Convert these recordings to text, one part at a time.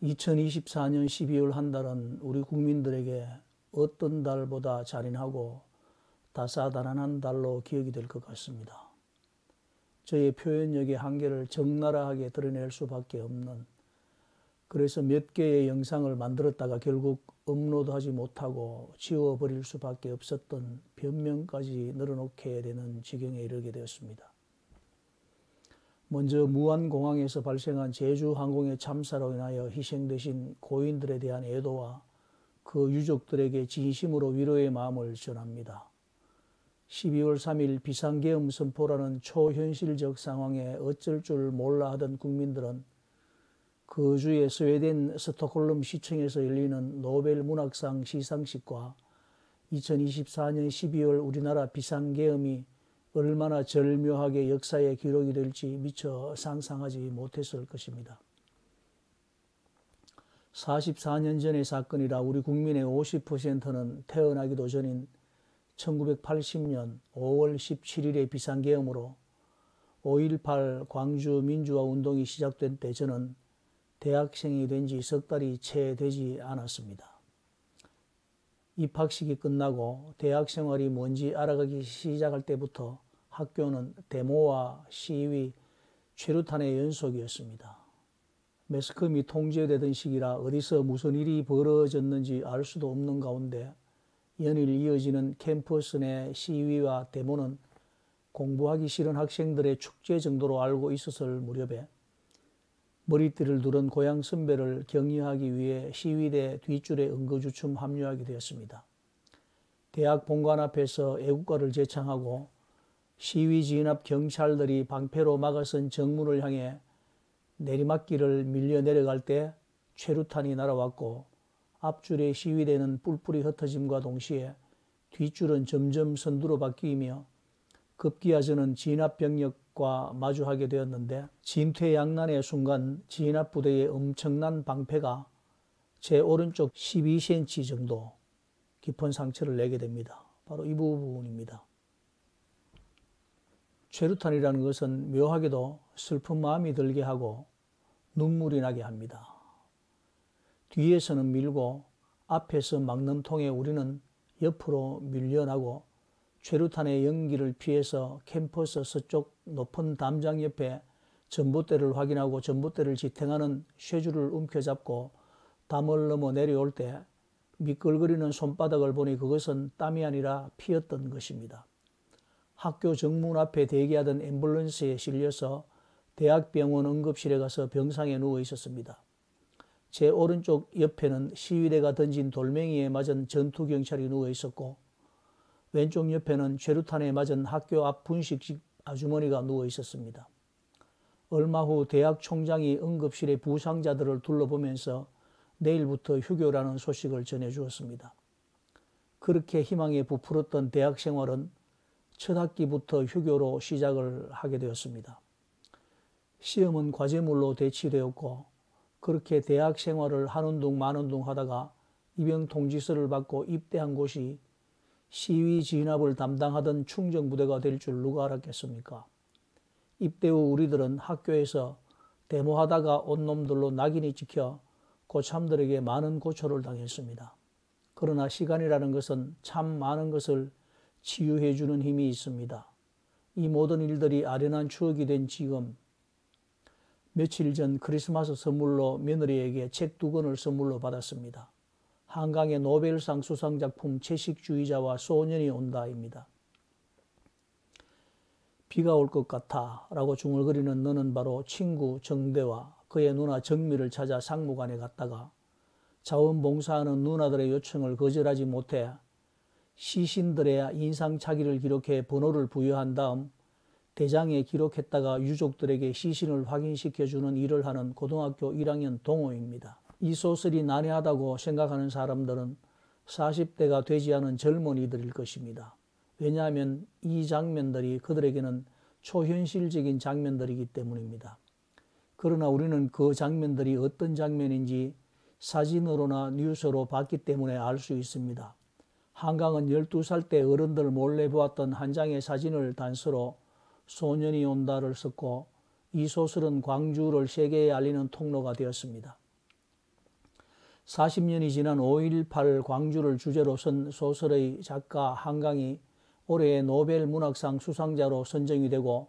2024년 12월 한 달은 우리 국민들에게 어떤 달보다 잔인하고 다사다난한 달로 기억이 될 것 같습니다. 저의 표현력의 한계를 적나라하게 드러낼 수밖에 없는, 그래서 몇 개의 영상을 만들었다가 결국 업로드하지 못하고 지워버릴 수밖에 없었던 변명까지 늘어놓게 되는 지경에 이르게 되었습니다. 먼저 무안공항에서 발생한 제주항공의 참사로 인하여 희생되신 고인들에 대한 애도와 그 유족들에게 진심으로 위로의 마음을 전합니다. 12월 3일 비상계엄 선포라는 초현실적 상황에 어쩔 줄 몰라 하던 국민들은 그 주에 스웨덴 스톡홀름 시청에서 열리는 노벨 문학상 시상식과 2024년 12월 우리나라 비상계엄이 얼마나 절묘하게 역사에 기록이 될지 미처 상상하지 못했을 것입니다. 44년 전의 사건이라 우리 국민의 50%는 태어나기도 전인 1980년 5월 17일의 비상계엄으로 5.18 광주 민주화 운동이 시작된 때 저는 대학생이 된 지 석 달이 채 되지 않았습니다. 입학식이 끝나고 대학 생활이 뭔지 알아가기 시작할 때부터 학교는 데모와 시위, 최루탄의 연속이었습니다. 매스컴이 통제되던 시기라 어디서 무슨 일이 벌어졌는지 알 수도 없는 가운데 연일 이어지는 캠퍼스 내 시위와 데모는 공부하기 싫은 학생들의 축제 정도로 알고 있었을 무렵에 머리띠를 두른 고향 선배를 격려하기 위해 시위대 뒷줄에 응거주춤 합류하게 되었습니다. 대학 본관 앞에서 애국가를 제창하고 시위 지인 앞 경찰들이 방패로 막아선 정문을 향해 내리막길을 밀려 내려갈 때 최루탄이 날아왔고 앞줄의 시위대는 뿔뿔이 흩어짐과 동시에 뒷줄은 점점 선두로 바뀌며 급기야 저는 진압 병력과 마주하게 되었는데 진퇴양난의 순간 진압 부대의 엄청난 방패가 제 오른쪽 12cm 정도 깊은 상처를 내게 됩니다. 바로 이 부분입니다. 최루탄이라는 것은 묘하게도 슬픈 마음이 들게 하고 눈물이 나게 합니다. 뒤에서는 밀고 앞에서 막는 통에 우리는 옆으로 밀려나고 최루탄의 연기를 피해서 캠퍼스 서쪽 높은 담장 옆에 전봇대를 확인하고 전봇대를 지탱하는 쇠줄을 움켜잡고 담을 넘어 내려올 때 미끌거리는 손바닥을 보니 그것은 땀이 아니라 피였던 것입니다. 학교 정문 앞에 대기하던 앰뷸런스에 실려서 대학병원 응급실에 가서 병상에 누워 있었습니다. 제 오른쪽 옆에는 시위대가 던진 돌멩이에 맞은 전투경찰이 누워 있었고 왼쪽 옆에는 최루탄에 맞은 학교 앞 분식집 아주머니가 누워 있었습니다. 얼마 후 대학 총장이 응급실의 부상자들을 둘러보면서 내일부터 휴교라는 소식을 전해주었습니다. 그렇게 희망에 부풀었던 대학 생활은 첫 학기부터 휴교로 시작을 하게 되었습니다. 시험은 과제물로 대치되었고 그렇게 대학 생활을 하는 둥 마는 둥 하다가 입영 통지서를 받고 입대한 곳이 시위 진압을 담당하던 충정부대가 될 줄 누가 알았겠습니까? 입대 후 우리들은 학교에서 데모하다가 온 놈들로 낙인이 찍혀 고참들에게 많은 고초를 당했습니다. 그러나 시간이라는 것은 참 많은 것을 치유해주는 힘이 있습니다. 이 모든 일들이 아련한 추억이 된 지금 며칠 전 크리스마스 선물로 며느리에게 책 2권을 선물로 받았습니다. 한강의 노벨상 수상작품 채식주의자와 소년이 온다입니다. 비가 올 것 같아 라고 중얼거리는 너는 바로 친구 정대와 그의 누나 정미를 찾아 상무관에 갔다가 자원봉사하는 누나들의 요청을 거절하지 못해 시신들의 인상착의를 기록해 번호를 부여한 다음 대장에 기록했다가 유족들에게 시신을 확인시켜주는 일을 하는 고등학교 1학년 동호입니다. 이 소설이 난해하다고 생각하는 사람들은 40대가 되지 않은 젊은이들일 것입니다. 왜냐하면 이 장면들이 그들에게는 초현실적인 장면들이기 때문입니다. 그러나 우리는 그 장면들이 어떤 장면인지 사진으로나 뉴스로 봤기 때문에 알 수 있습니다. 한강은 12살 때 어른들 몰래 보았던 한 장의 사진을 단서로 소년이 온다를 썼고 이 소설은 광주를 세계에 알리는 통로가 되었습니다. 40년이 지난 5.18 광주를 주제로 쓴 소설의 작가 한강이 올해의 노벨 문학상 수상자로 선정이 되고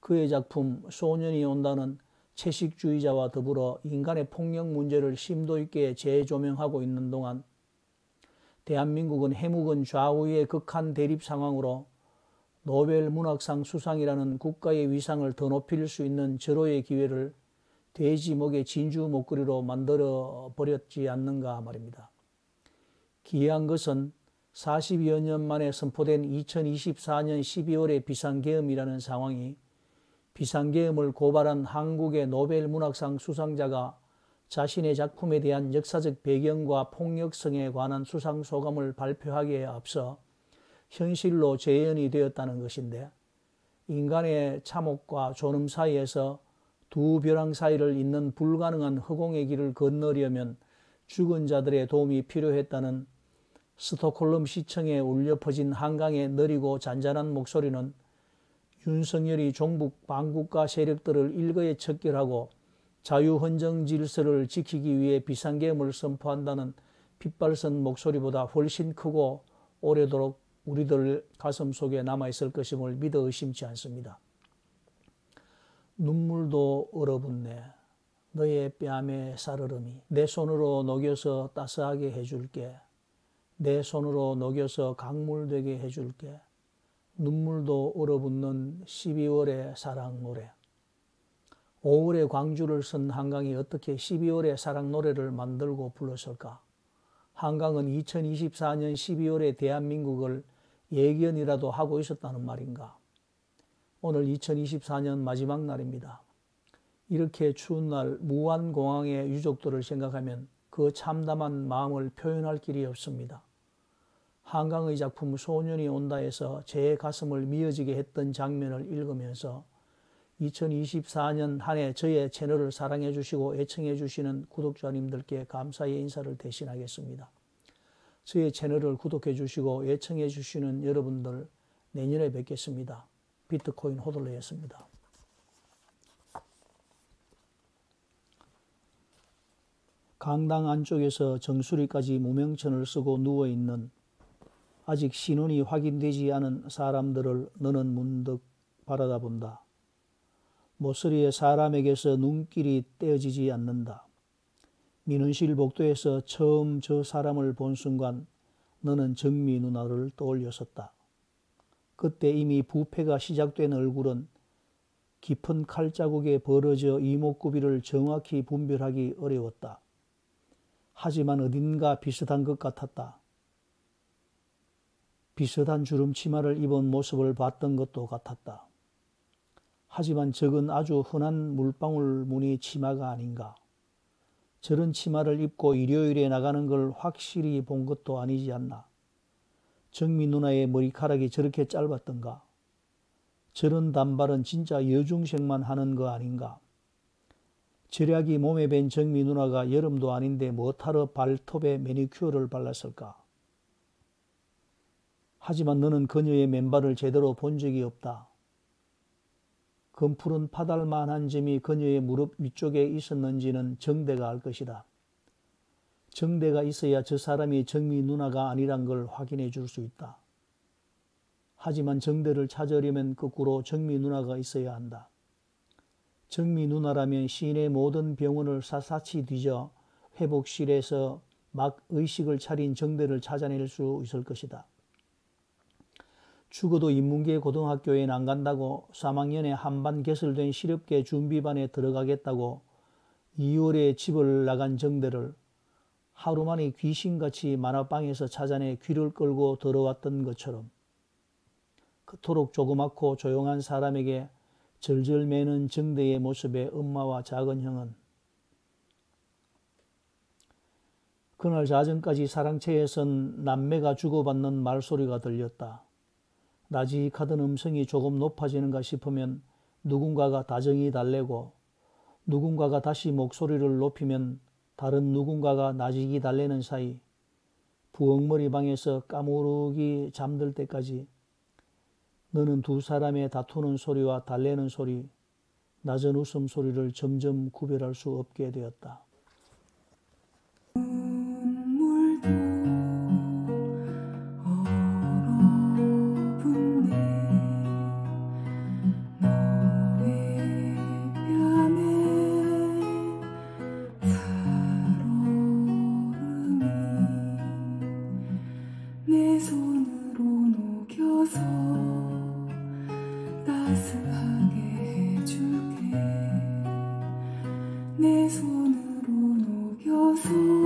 그의 작품 소년이 온다는 채식주의자와 더불어 인간의 폭력 문제를 심도 있게 재조명하고 있는 동안 대한민국은 해묵은 좌우의 극한 대립 상황으로 노벨 문학상 수상이라는 국가의 위상을 더 높일 수 있는 절호의 기회를 돼지 목의 진주 목걸이로 만들어 버렸지 않는가 말입니다. 기이한 것은 40여 년 만에 선포된 2024년 12월의 비상계엄이라는 상황이 비상계엄을 고발한 한국의 노벨 문학상 수상자가 자신의 작품에 대한 역사적 배경과 폭력성에 관한 수상소감을 발표하기에 앞서 현실로 재현이 되었다는 것인데, 인간의 참혹과 존엄 사이에서 두 벼랑 사이를 잇는 불가능한 허공의 길을 건너려면 죽은 자들의 도움이 필요했다는 스톡홀름 시청에 울려 퍼진 한강의 느리고 잔잔한 목소리는 윤석열이 종북 반국가 세력들을 일거에 척결하고 자유헌정 질서를 지키기 위해 비상계엄을 선포한다는 빗발선 목소리보다 훨씬 크고 오래도록 우리들 가슴 속에 남아있을 것임을 믿어 의심치 않습니다. 눈물도 얼어붙네. 너의 뺨에 살얼음이. 내 손으로 녹여서 따스하게 해줄게. 내 손으로 녹여서 강물되게 해줄게. 눈물도 얼어붙는 12월의 사랑 노래. 5월의 광주를 쓴 한강이 어떻게 12월의 사랑 노래를 만들고 불렀을까? 한강은 2024년 12월에 대한민국을 예견이라도 하고 있었다는 말인가? 오늘 2024년 마지막 날입니다. 이렇게 추운 날 무안공항의 유족들을 생각하면 그 참담한 마음을 표현할 길이 없습니다. 한강의 작품 소년이 온다에서 제 가슴을 미어지게 했던 장면을 읽으면서 2024년 한 해 저의 채널을 사랑해 주시고 애청해 주시는 구독자님들께 감사의 인사를 대신하겠습니다. 저의 채널을 구독해 주시고 애청해 주시는 여러분들, 내년에 뵙겠습니다. 비트코인 호들레였습니다. 강당 안쪽에서 정수리까지 무명천을 쓰고 누워있는 아직 신원이 확인되지 않은 사람들을 너는 문득 바라다 본다. 모서리에 사람에게서 눈길이 떼어지지 않는다. 민원실 복도에서 처음 저 사람을 본 순간 너는 정미 누나를 떠올렸었다. 그때 이미 부패가 시작된 얼굴은 깊은 칼자국에 벌어져 이목구비를 정확히 분별하기 어려웠다. 하지만 어딘가 비슷한 것 같았다. 비슷한 주름 치마를 입은 모습을 봤던 것도 같았다. 하지만 저건 아주 흔한 물방울 무늬 치마가 아닌가. 저런 치마를 입고 일요일에 나가는 걸 확실히 본 것도 아니지 않나. 정미 누나의 머리카락이 저렇게 짧았던가. 저런 단발은 진짜 여중생만 하는 거 아닌가. 절약이 몸에 밴 정미 누나가 여름도 아닌데 뭐하러 발톱에 매니큐어를 발랐을까. 하지만 너는 그녀의 맨발을 제대로 본 적이 없다. 검푸른 파달만한 점이 그녀의 무릎 위쪽에 있었는지는 정대가 알 것이다. 정대가 있어야 저 사람이 정미 누나가 아니란 걸 확인해 줄 수 있다. 하지만 정대를 찾으려면 거꾸로 정미 누나가 있어야 한다. 정미 누나라면 시내 모든 병원을 샅샅이 뒤져 회복실에서 막 의식을 차린 정대를 찾아낼 수 있을 것이다. 죽어도 인문계 고등학교엔 안 간다고 3학년에 한반 개설된 실업계 준비반에 들어가겠다고 2월에 집을 나간 정대를 하루 만에 귀신같이 만화방에서 찾아내 귀를 끌고 들어왔던 것처럼 그토록 조그맣고 조용한 사람에게 절절 매는 정대의 모습에 엄마와 작은 형은 그날 자정까지 사랑채에선 남매가 주고받는 말소리가 들렸다. 나직하던 음성이 조금 높아지는가 싶으면 누군가가 다정히 달래고 누군가가 다시 목소리를 높이면 다른 누군가가 나직이 달래는 사이 부엌머리 방에서 까무르기 잠들 때까지 너는 두 사람의 다투는 소리와 달래는 소리, 낮은 웃음소리를 점점 구별할 수 없게 되었다. 소서